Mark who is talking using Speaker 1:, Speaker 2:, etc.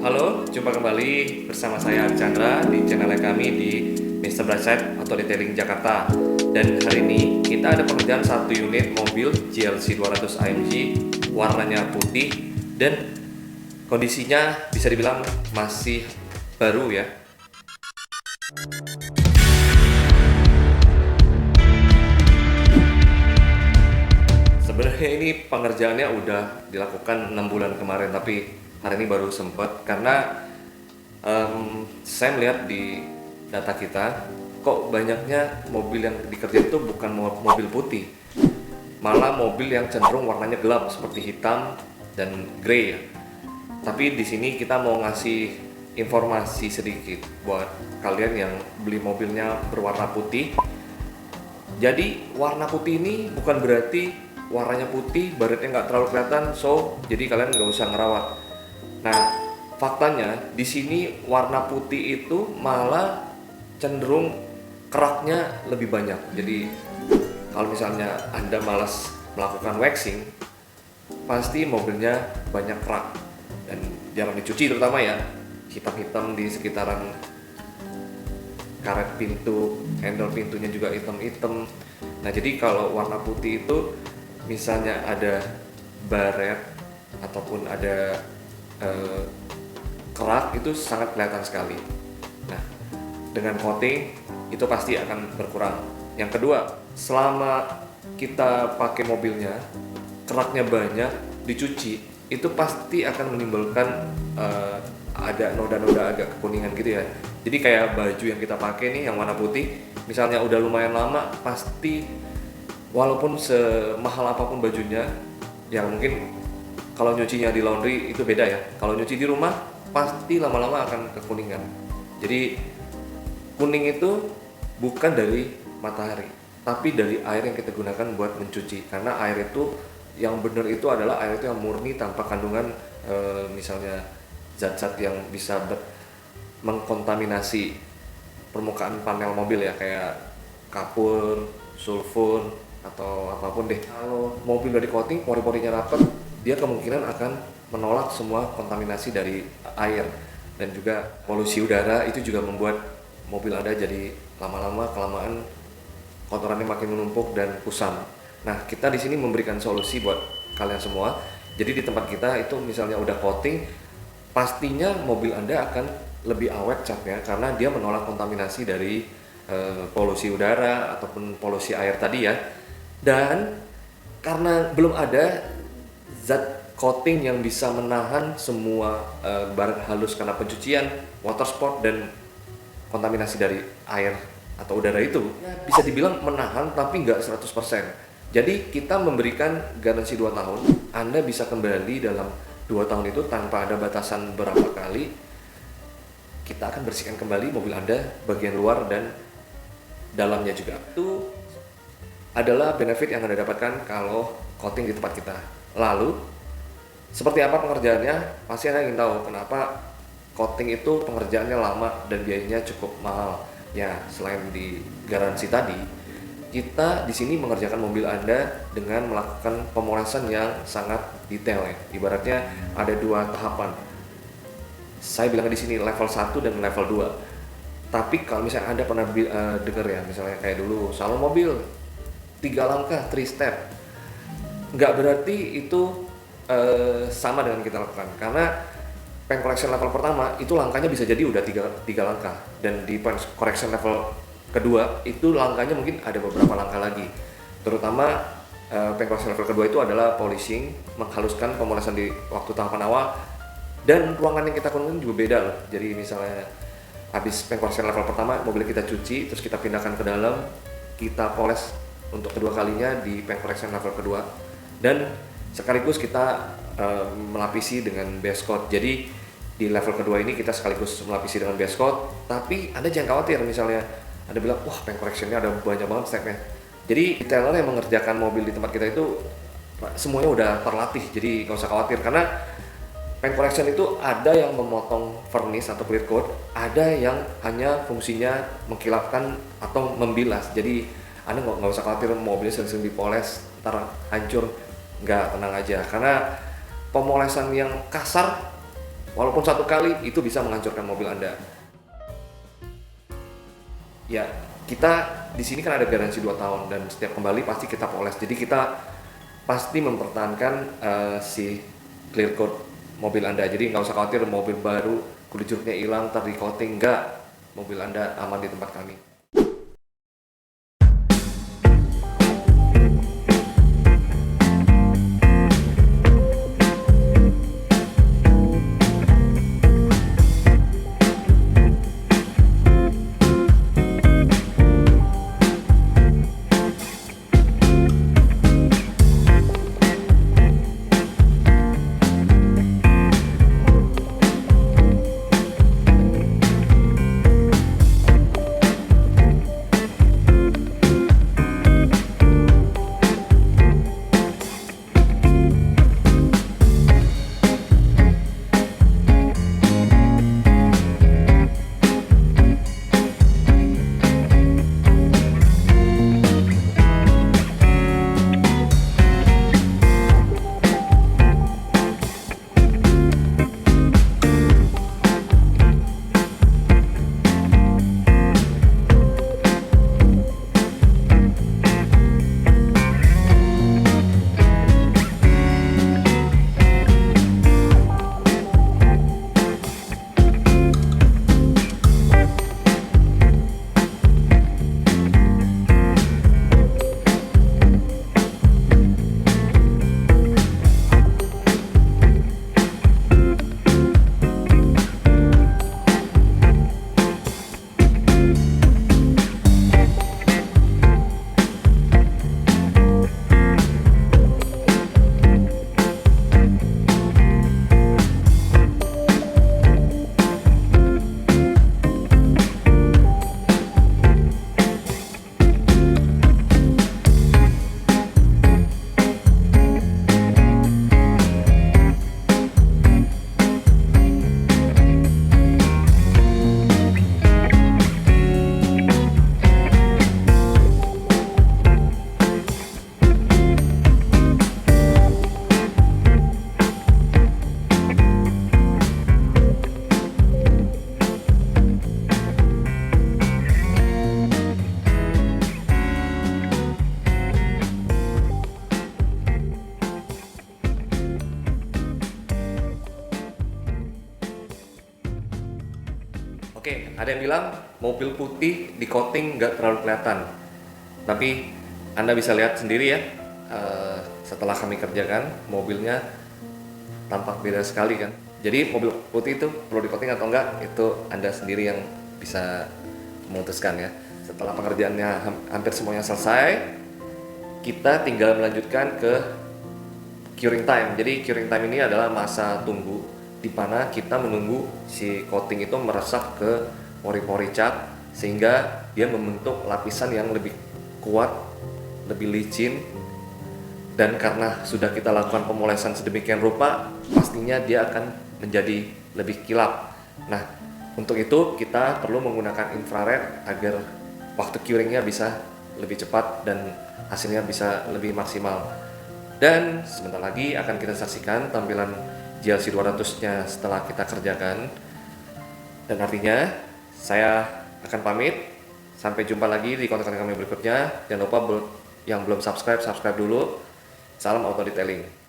Speaker 1: Halo, jumpa kembali bersama saya Chandra di channel kami di Mr. Brightside Auto Detailing Jakarta. Dan hari ini kita ada pengerjaan satu unit mobil GLC 200 AMG warnanya putih dan kondisinya bisa dibilang masih baru ya. Sebenarnya ini pengerjaannya udah dilakukan 6 bulan kemarin, tapi hari ini baru sempat karena saya melihat di data kita kok banyaknya mobil yang dikerjain itu bukan mobil putih, malah mobil yang cenderung warnanya gelap seperti hitam dan grey ya. Tapi di sini kita mau ngasih informasi sedikit buat kalian yang beli mobilnya berwarna putih. Jadi warna putih ini bukan berarti warnanya putih, baretnya nggak terlalu kelihatan, so jadi kalian nggak usah ngerawat. Nah, faktanya di sini warna putih itu malah cenderung keraknya lebih banyak. Jadi kalau misalnya Anda malas melakukan waxing, pasti mobilnya banyak kerak dan jarang dicuci, terutama ya hitam-hitam di sekitaran karet pintu, handle pintunya juga hitam-hitam. Nah, jadi kalau warna putih itu misalnya ada baret ataupun ada kerak, itu sangat kelihatan sekali. Nah, dengan coating itu pasti akan berkurang. Yang kedua, selama kita pakai mobilnya keraknya banyak, dicuci itu pasti akan menimbulkan ada noda-noda agak kekuningan gitu ya. Jadi kayak baju yang kita pakai nih yang warna putih, misalnya udah lumayan lama, pasti walaupun semahal apapun bajunya, yang mungkin kalau nyucinya di laundry itu beda ya. Kalau nyuci di rumah pasti lama-lama akan kekuningan. Jadi kuning itu bukan dari matahari, tapi dari air yang kita gunakan buat mencuci. Karena air itu yang benar itu adalah air itu yang murni tanpa kandungan misalnya zat-zat yang bisa mengkontaminasi permukaan panel mobil ya, kayak kapur, sulfur atau apapun deh. Kalau mobil udah di coating, pori-porinya rapat, dia kemungkinan akan menolak semua kontaminasi dari air, dan juga polusi udara itu juga membuat mobil Anda jadi lama-lama kelamaan kotorannya makin menumpuk dan kusam. Nah, kita di sini memberikan solusi buat kalian semua. Jadi di tempat kita itu misalnya udah coating, pastinya mobil Anda akan lebih awet catnya karena dia menolak kontaminasi dari polusi udara ataupun polusi air tadi ya. Dan karena belum ada zat coating yang bisa menahan semua baret halus karena pencucian, water spot dan kontaminasi dari air atau udara itu, bisa dibilang menahan tapi nggak 100%. Jadi kita memberikan garansi 2 tahun, Anda bisa kembali dalam 2 tahun itu tanpa ada batasan berapa kali. Kita akan bersihkan kembali mobil Anda bagian luar dan dalamnya juga. Itu adalah benefit yang Anda dapatkan kalau coating di tempat kita. Lalu, seperti apa pengerjaannya? Pasti Anda ingin tahu kenapa coating itu pengerjaannya lama dan biayanya cukup mahal. Ya, selain di garansi tadi, kita di sini mengerjakan mobil Anda dengan melakukan pemolesan yang sangat detail ya. Ibaratnya ada 2 tahapan. Saya bilang di sini level 1 dan level 2. Tapi kalau misalnya Anda pernah dengar ya, misalnya kayak dulu salon mobil 3 langkah, 3 step. Nggak berarti itu sama dengan kita lakukan, karena paint correction level pertama itu langkahnya bisa jadi udah 3 langkah, dan di paint correction level kedua itu langkahnya mungkin ada beberapa langkah lagi. Terutama paint correction level kedua itu adalah polishing, menghaluskan pemolesan di waktu tahapan awal, dan ruangan yang kita gunakan juga beda loh. Jadi misalnya habis paint correction level pertama, mobil kita cuci, terus kita pindahkan ke dalam, kita poles untuk kedua kalinya di paint correction level kedua, dan sekaligus kita melapisi dengan base coat. Jadi di level kedua ini kita sekaligus melapisi dengan base coat. Tapi Anda jangan khawatir misalnya Anda bilang, wah paint correctionnya ada banyak banget stepnya. Jadi detailer yang mengerjakan mobil di tempat kita itu semuanya udah terlatih, jadi nggak usah khawatir. Karena paint correction itu ada yang memotong vernish atau clear coat, ada yang hanya fungsinya mengkilapkan atau membilas. Jadi Anda nggak usah khawatir mobilnya sering-sering dipoles ntar hancur. Nggak, tenang aja, karena pemolesan yang kasar Walaupun satu kali itu bisa menghancurkan mobil Anda. Ya, kita di sini kan ada garansi 2 tahun dan setiap kembali pasti kita poles. Jadi kita pasti mempertahankan si clear coat mobil Anda. Jadi nggak usah khawatir mobil baru kulit jeruknya hilang, ntar di coating, enggak. Mobil Anda aman di tempat kami. Oke, ada yang bilang mobil putih di coating nggak terlalu kelihatan. Tapi Anda bisa lihat sendiri ya, setelah kami kerjakan, mobilnya tampak beda sekali kan. Jadi mobil putih itu perlu di coating atau enggak, itu Anda sendiri yang bisa memutuskan ya. Setelah pekerjaannya hampir semuanya selesai, kita tinggal melanjutkan ke curing time. Jadi curing time ini adalah masa tunggu di mana kita menunggu si coating itu meresap ke pori-pori cat sehingga dia membentuk lapisan yang lebih kuat, lebih licin, dan karena sudah kita lakukan pemolesan sedemikian rupa, pastinya dia akan menjadi lebih kilap. Nah, untuk itu kita perlu menggunakan infrared agar waktu curingnya bisa lebih cepat dan hasilnya bisa lebih maksimal. Dan sebentar lagi akan kita saksikan tampilan GLC 200-nya setelah kita kerjakan. Dan artinya saya akan pamit. Sampai jumpa lagi di konten kami berikutnya. Jangan lupa yang belum subscribe dulu. Salam auto detailing.